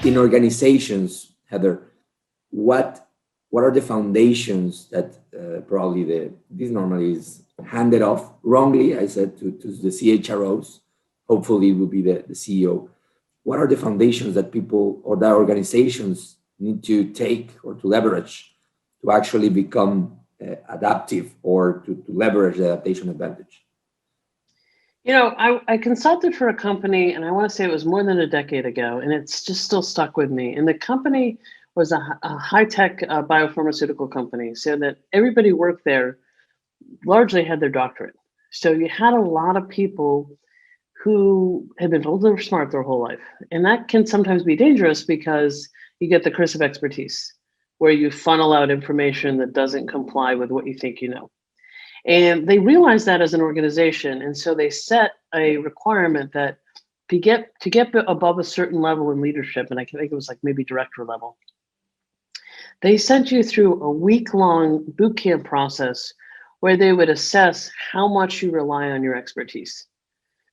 in organizations, Heather, what are the foundations that probably this normally is handed off wrongly, I said, to the CHROs, hopefully it will be the CEO. What are the foundations that people or that organizations need to take or to leverage to actually become adaptive or to leverage the adaptation advantage? You know, I consulted for a company, and I want to say it was more than a decade ago, and it's just still stuck with me. And the company was a high-tech biopharmaceutical company, so that everybody worked there largely had their doctorate. So you had a lot of people who had been told they were smart their whole life. And that can sometimes be dangerous because you get the curse of expertise, where you funnel out information that doesn't comply with what you think you know. And they realized that as an organization. And so they set a requirement that to get above a certain level in leadership, and I think it was like maybe director level, they sent you through a week-long boot camp process where they would assess how much you rely on your expertise.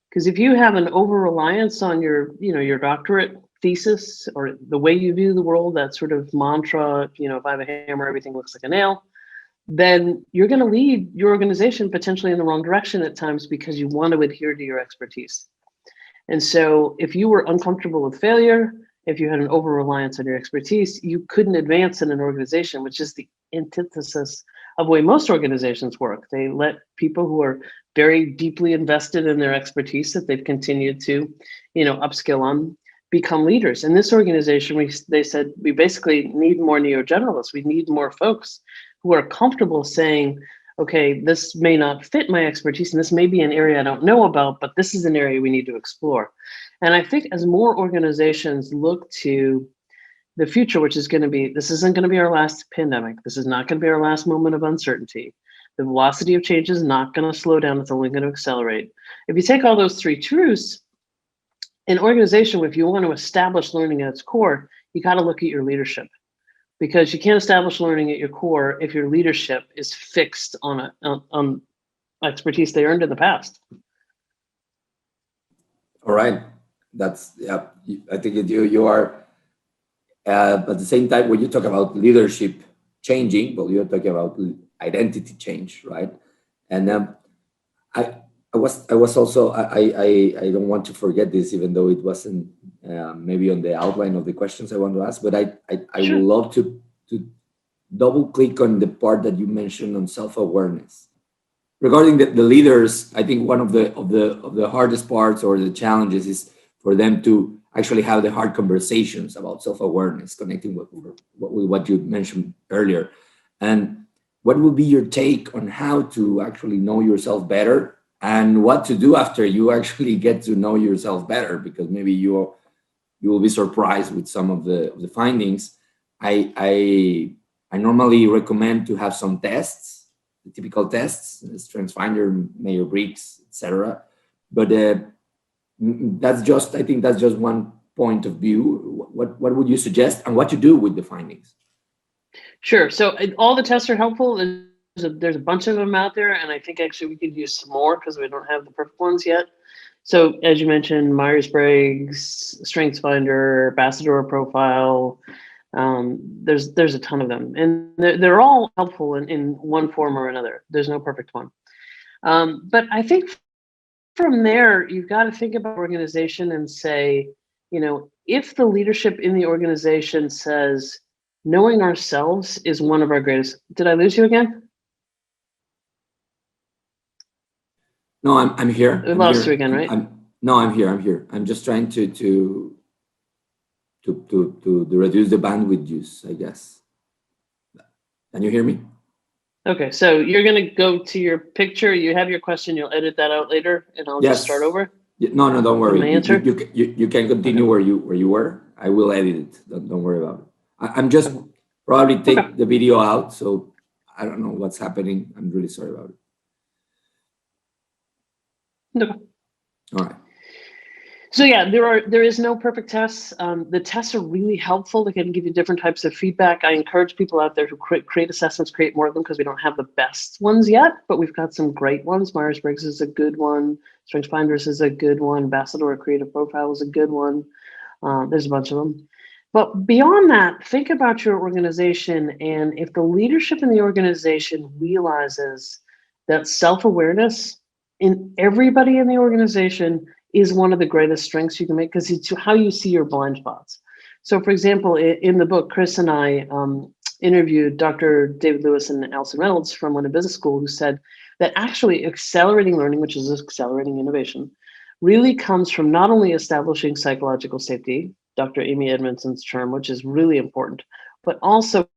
Because if you have an over-reliance on your doctorate thesis or the way you view the world, that sort of mantra, if I have a hammer, everything looks like a nail, then you're going to lead your organization potentially in the wrong direction at times because you want to adhere to your expertise. And so if you were uncomfortable with failure, if you had an over-reliance on your expertise, you couldn't advance in an organization, which is the antithesis of the way most organizations work. They let people who are very deeply invested in their expertise that they've continued to, upskill on, become leaders. In this organization, they said, we basically need more neo-generalists. We need more folks who are comfortable saying, okay, this may not fit my expertise, and this may be an area I don't know about, but this is an area we need to explore. And I think as more organizations look to the future, which is going to be, this isn't going to be our last pandemic. This is not going to be our last moment of uncertainty. The velocity of change is not going to slow down. It's only going to accelerate. If you take all those three truths, an organization, if you want to establish learning at its core, you got to look at your leadership, because you can't establish learning at your core if your leadership is fixed on expertise they earned in the past. All right. I think you are, at the same time, when you talk about leadership changing, well, you're talking about identity change, right? And I was also, I don't want to forget this, even though it wasn't maybe on the outline of the questions I want to ask, but I Sure. would love to double click on the part that you mentioned on self-awareness. Regarding the leaders, I think one of the hardest parts or the challenges is for them to actually have the hard conversations about self-awareness, connecting with what you mentioned earlier. And what would be your take on how to actually know yourself better and what to do after you actually get to know yourself better? Because maybe you will be surprised with some of the findings. I normally recommend to have some tests, the typical tests, StrengthsFinder, Myers-Briggs, etc. But I think that's just one point of view. What would you suggest and what to do with the findings? Sure. So all the tests are helpful. There's a bunch of them out there, and I think actually we could use some more because we don't have the perfect ones yet. So as you mentioned, Myers-Briggs, StrengthsFinder, Ambassador Profile, there's a ton of them, and they're all helpful in one form or another. There's no perfect one. But I think from there, you've got to think about organization and say, if the leadership in the organization says, knowing ourselves is one of our greatest. Did I lose you again? No, I'm here. I lost you again, right? I'm here. I'm just trying to reduce the bandwidth use, I guess. Can you hear me? Okay, so you're going to go to your picture. You have your question. You'll edit that out later, and I'll just start over. No, don't worry. Answer? You can continue where you were. I will edit it. Don't worry about it. I'm just probably take the video out, so I don't know what's happening. I'm really sorry about it. Okay. All right. So yeah, there is no perfect tests. The tests are really helpful. They can give you different types of feedback. I encourage people out there who create assessments, create more of them, because we don't have the best ones yet, but we've got some great ones. Myers-Briggs is a good one. StrengthsFinders is a good one. Ambassador Creative Profile is a good one. There's a bunch of them. But beyond that, think about your organization. And if the leadership in the organization realizes that self-awareness in everybody in the organization is one of the greatest strengths you can make, because it's how you see your blind spots. So for example, in the book, Chris and I interviewed Dr. David Lewis and Alison Reynolds from London Business School, who said that actually accelerating learning, which is accelerating innovation, really comes from not only establishing psychological safety, Dr. Amy Edmondson's term, which is really important, but also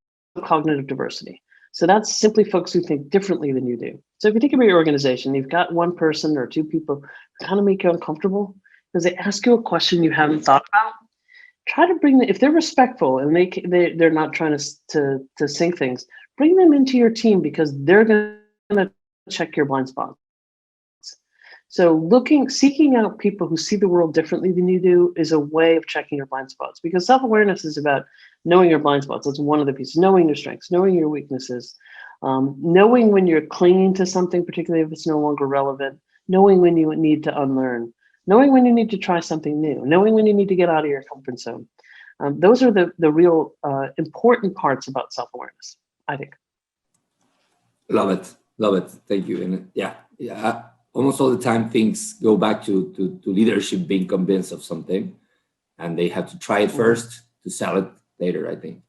cognitive diversity. So that's simply folks who think differently than you do. So if you think about your organization, you've got one person or two people who kind of make you uncomfortable because they ask you a question you haven't thought about. Try to bring them, if they're respectful and they're not trying to sink things, bring them into your team, because they're going to check your blind spots. So seeking out people who see the world differently than you do is a way of checking your blind spots, because self-awareness is about knowing your blind spots. That's one of the pieces, knowing your strengths, knowing your weaknesses, knowing when you're clinging to something, particularly if it's no longer relevant, knowing when you need to unlearn, knowing when you need to try something new, knowing when you need to get out of your comfort zone. Those are the real important parts about self-awareness, I think. Love it. Love it. Thank you. And yeah. Almost all the time things go back to leadership being convinced of something, and they have to try it first to sell it later, I think.